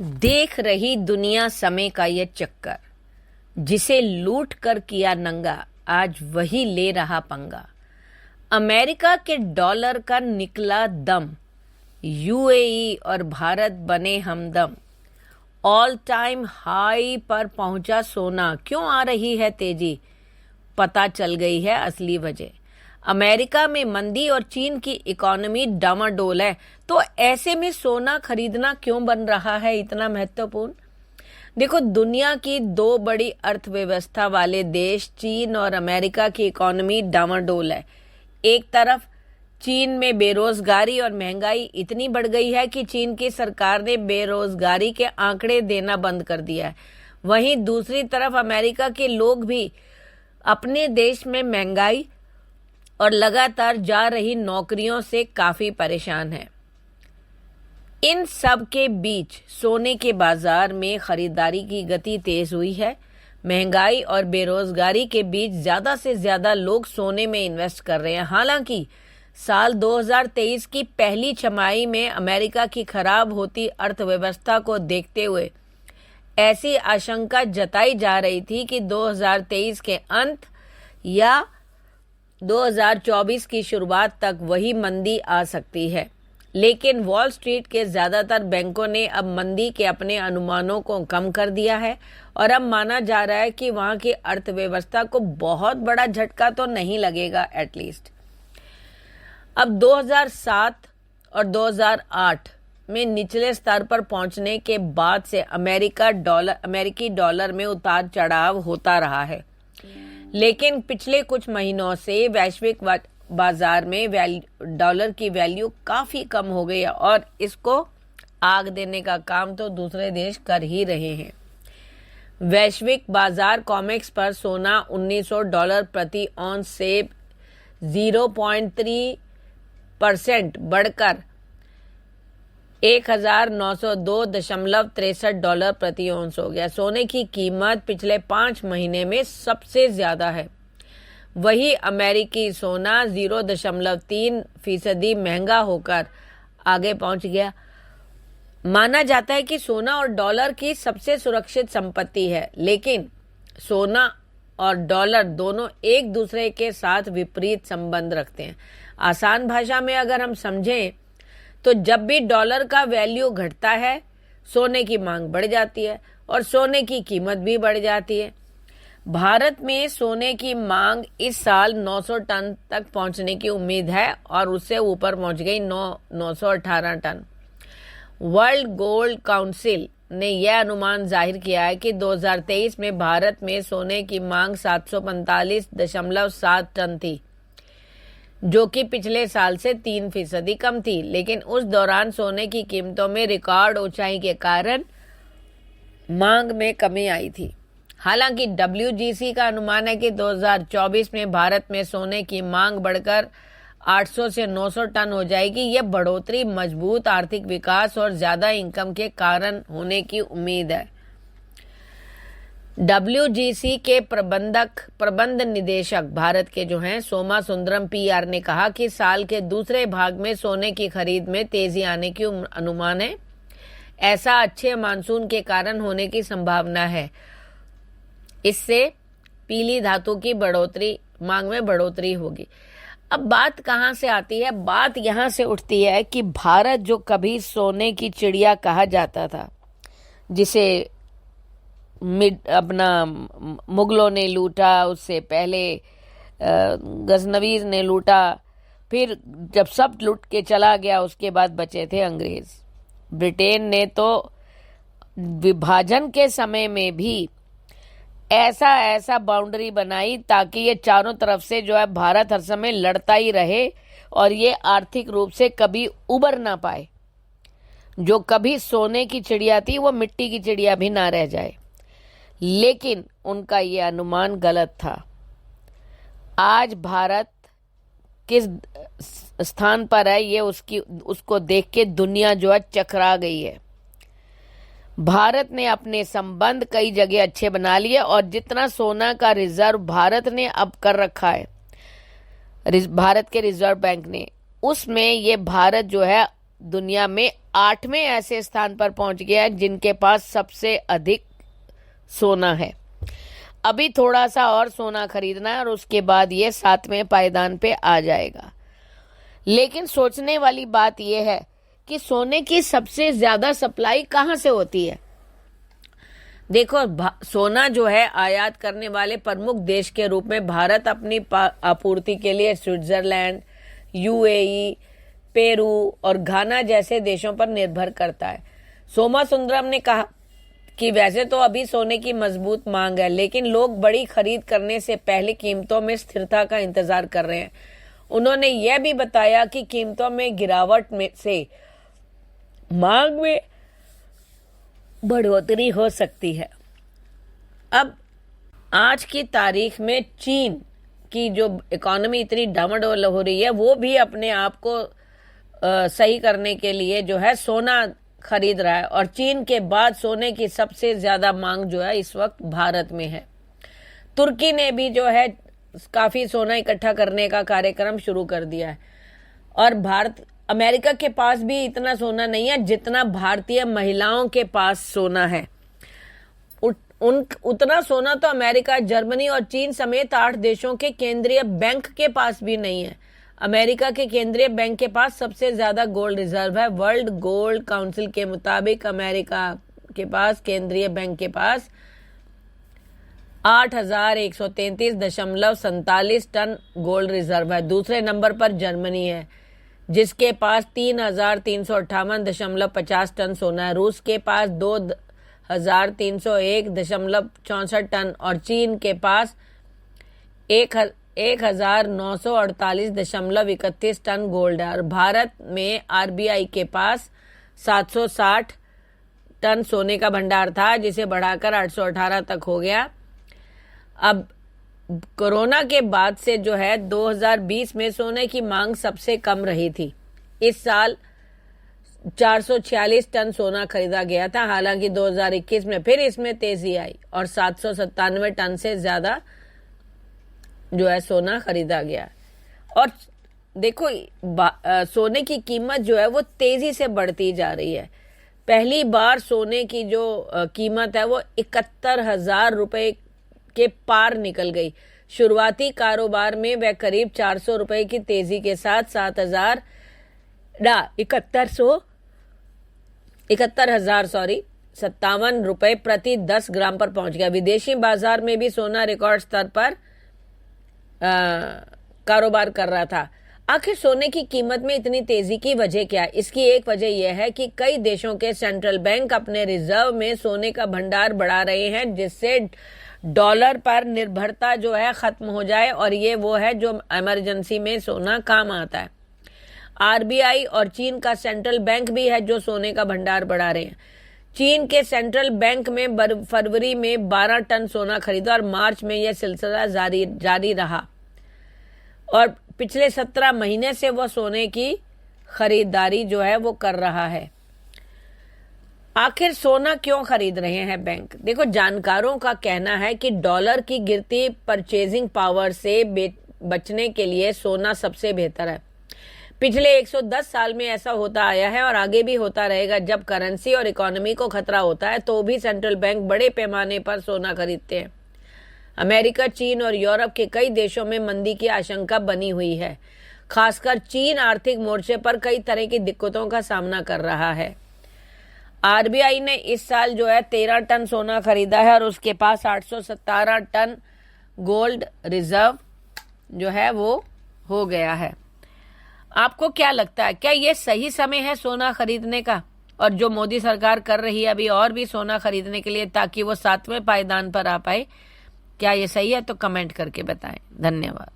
देख रही दुनिया समय का ये चक्कर, जिसे लूट कर किया नंगा, आज वही ले रहा पंगा। अमेरिका के डॉलर का निकला दम, यूएई और भारत बने हमदम। ऑल टाइम हाई पर पहुंचा सोना, क्यों आ रही है तेजी? पता चल गई है असली वजह। अमेरिका में मंदी और चीन की इकोनॉमी डामाडोल है, तो ऐसे में सोना खरीदना क्यों बन रहा है इतना महत्वपूर्ण? देखो, दुनिया की दो बड़ी अर्थव्यवस्था वाले देश चीन और अमेरिका की इकोनॉमी डामाडोल है। एक तरफ चीन में बेरोजगारी और महंगाई इतनी बढ़ गई है कि चीन की सरकार ने बेरोजगारी के आंकड़े देना बंद कर दिया है। वहीं दूसरी तरफ अमेरिका के लोग भी अपने देश में महंगाई और लगातार जा रही नौकरियों से काफी परेशान है। इन सब के बीच सोने के बाजार में खरीदारी की गति तेज हुई है। महंगाई और बेरोजगारी के बीच ज्यादा से ज्यादा लोग सोने में इन्वेस्ट कर रहे हैं। हालांकि साल 2023 की पहली छमाही में अमेरिका की खराब होती अर्थव्यवस्था को देखते हुए ऐसी आशंका जताई जा रही थी कि 2023 के अंत या 2024 की शुरुआत तक वही मंदी आ सकती है। लेकिन वॉल स्ट्रीट के ज्यादातर बैंकों ने अब मंदी के अपने अनुमानों को कम कर दिया है और अब माना जा रहा है कि वहां की अर्थव्यवस्था को बहुत बड़ा झटका तो नहीं लगेगा एटलीस्ट। अब 2007 और 2008 में निचले स्तर पर पहुंचने के बाद से अमेरिकी डॉलर में उतार चढ़ाव होता रहा है। लेकिन पिछले कुछ महीनों से वैश्विक बाजार में डॉलर की वैल्यू काफी कम हो गई है और इसको आग देने का काम तो दूसरे देश कर ही रहे हैं। वैश्विक बाजार कॉमेक्स पर सोना $1900 प्रति औंस से 0.3% बढ़कर $1902.63 प्रति औंस हो गया। सोने की कीमत पिछले 5 महीने में सबसे ज्यादा है। वही अमेरिकी सोना 0.3% महंगा होकर आगे पहुंच गया। माना जाता है कि सोना और डॉलर की सबसे सुरक्षित संपत्ति है, लेकिन सोना और डॉलर दोनों एक दूसरे के साथ विपरीत संबंध रखते हैं। आसान भाषा में अगर हम समझें तो जब भी डॉलर का वैल्यू घटता है, सोने की मांग बढ़ जाती है और सोने की कीमत भी बढ़ जाती है। भारत में सोने की मांग इस साल 900 टन तक पहुंचने की उम्मीद है और उससे ऊपर पहुंच गई 918 टन। वर्ल्ड गोल्ड काउंसिल ने यह अनुमान जाहिर किया है कि 2023 में भारत में सोने की मांग 745.7 टन थी, जो कि पिछले साल से 3% कम थी। लेकिन उस दौरान सोने की कीमतों में रिकॉर्ड ऊंचाई के कारण मांग में कमी आई थी। हालांकि WGC का अनुमान है कि 2024 में भारत में सोने की मांग बढ़कर 800 से 900 टन हो जाएगी। यह बढ़ोतरी मजबूत आर्थिक विकास और ज्यादा इनकम के कारण होने की उम्मीद है। WGC के प्रबंध निदेशक भारत के जो हैं सोमा सुंदरम PR ने कहा कि साल के दूसरे भाग में सोने की खरीद में तेजी आने की अनुमान है। ऐसा अच्छे मानसून के कारण होने की संभावना है। इससे पीली धातु की मांग में बढ़ोतरी होगी। अब बात कहां से आती है? बात यहां से उठती है कि भारत जो कभी सोने की चिड़िया कहा जाता था, जिसे अपना मुगलों ने लूटा, उससे पहले गजनवीज ने लूटा, फिर जब सब लूट के चला गया उसके बाद बचे थे अंग्रेज। ब्रिटेन ने तो विभाजन के समय में भी ऐसा बाउंड्री बनाई ताकि ये चारों तरफ से जो है भारत हर समय लड़ता ही रहे और ये आर्थिक रूप से कभी उबर ना पाए। जो कभी सोने की चिड़िया थी वो मिट्टी की चिड़िया भी ना रह जाए। लेकिन उनका ये अनुमान गलत था। आज भारत किस स्थान पर है ये उसको देख के दुनिया जो है चकरा गई है। भारत ने अपने संबंध कई जगह अच्छे बना लिए और जितना सोना का रिजर्व भारत ने अब कर रखा है, भारत के रिजर्व बैंक ने, उसमें ये भारत जो है दुनिया में 8वें ऐसे स्थान पर पहुंच गया है जिनके पास सबसे अधिक सोना है। अभी थोड़ा सा और सोना खरीदना है और उसके बाद ये 7वें पायदान पे आ जाएगा। लेकिन सोचने वाली बात यह है कि सोने की सबसे ज्यादा सप्लाई कहाँ से होती है। देखो, सोना जो है आयात करने वाले प्रमुख देश के रूप में भारत अपनी आपूर्ति के लिए स्विट्जरलैंड, यूएई, पेरू और घाना जैसे देशों पर निर्भर करता है। सोमा सुंदरम ने कहा कि वैसे तो अभी सोने की मजबूत मांग है, लेकिन लोग बड़ी खरीद करने से पहले कीमतों में स्थिरता का इंतजार कर रहे हैं। उन्होंने यह भी बताया कि कीमतों में गिरावट में से मांग में बढ़ोतरी हो सकती है। अब आज की तारीख में चीन की जो इकोनॉमी इतनी डामाडोल हो रही है, वो भी अपने आप को सही करने के लिए जो है सोना खरीद रहा है और चीन के बाद सोने की सबसे ज्यादा मांग जो है इस वक्त भारत में है। तुर्की ने भी जो है काफी सोना इकट्ठा करने का कार्यक्रम शुरू कर दिया है और अमेरिका के पास भी इतना सोना नहीं है जितना भारतीय महिलाओं के पास सोना है। उतना सोना तो अमेरिका, जर्मनी और चीन समेत 8 देशों के केंद्रीय बैंक के पास भी नहीं है। अमेरिका के केंद्रीय बैंक के पास सबसे ज्यादा गोल्ड रिजर्व है। वर्ल्ड गोल्ड काउंसिल के मुताबिक अमेरिका के पास केंद्रीय बैंक के पास 8,133.47 टन गोल्ड रिजर्व है। दूसरे नंबर पर जर्मनी है जिसके पास 3,358.50 टन सोना है। रूस के पास 2,301.64 टन और चीन के पास 1,948.31 टन गोल्ड है। और भारत में आरबीआई के पास 760 टन सोने का भंडार था जिसे बढ़ाकर 818 तक हो गया। अब कोरोना के बाद से जो है 2020 में सोने की मांग सबसे कम रही थी। इस साल 446 टन सोना खरीदा गया था। हालांकि 2021 में फिर इसमें तेजी आई और 797 टन से ज्यादा जो है सोना खरीदा गया। और देखो, सोने की कीमत जो है वो तेजी से बढ़ती जा रही है। पहली बार सोने की जो कीमत है वो 71,000 रुपए के पार निकल गई। शुरुआती कारोबार में वह करीब 400 रुपए की तेजी के साथ 71,057 रुपए प्रति 10 ग्राम पर पहुंच गया। विदेशी बाजार में भी सोना रिकॉर्ड स्तर पर कारोबार कर रहा था। आखिर सोने की कीमत में इतनी तेजी की वजह क्या है? इसकी एक वजह यह है कि कई देशों के सेंट्रल बैंक अपने रिजर्व में सोने का भंडार बढ़ा रहे हैं जिससे डॉलर पर निर्भरता जो है खत्म हो जाए और ये वो है जो इमरजेंसी में सोना काम आता है। आरबीआई और चीन का सेंट्रल बैंक भी है जो सोने का भंडार बढ़ा रहे हैं। चीन के सेंट्रल बैंक में फरवरी में 12 टन सोना खरीदा और मार्च में यह सिलसिला जारी रहा और पिछले 17 महीने से वो सोने की खरीदारी जो है वो कर रहा है। आखिर सोना क्यों खरीद रहे हैं बैंक? देखो, जानकारों का कहना है कि डॉलर की गिरती परचेजिंग पावर से बचने के लिए सोना सबसे बेहतर है। पिछले 110 साल में ऐसा होता आया है और आगे भी होता रहेगा। जब करेंसी और इकोनॉमी को खतरा होता है तो भी सेंट्रल बैंक बड़े पैमाने पर सोना खरीदते हैं। अमेरिका, चीन और यूरोप के कई देशों में मंदी की आशंका बनी हुई है। खासकर चीन आर्थिक मोर्चे पर कई तरह की दिक्कतों का सामना कर रहा है। आरबीआई ने इस साल जो है 13 टन सोना खरीदा है और उसके पास 817 टन गोल्ड रिजर्व जो है वो हो गया है। आपको क्या लगता है, क्या ये सही समय है सोना खरीदने का? और जो मोदी सरकार कर रही है अभी और भी सोना खरीदने के लिए ताकि वो 7वें पायदान पर आ पाए, क्या ये सही है? तो कमेंट करके बताएं। धन्यवाद।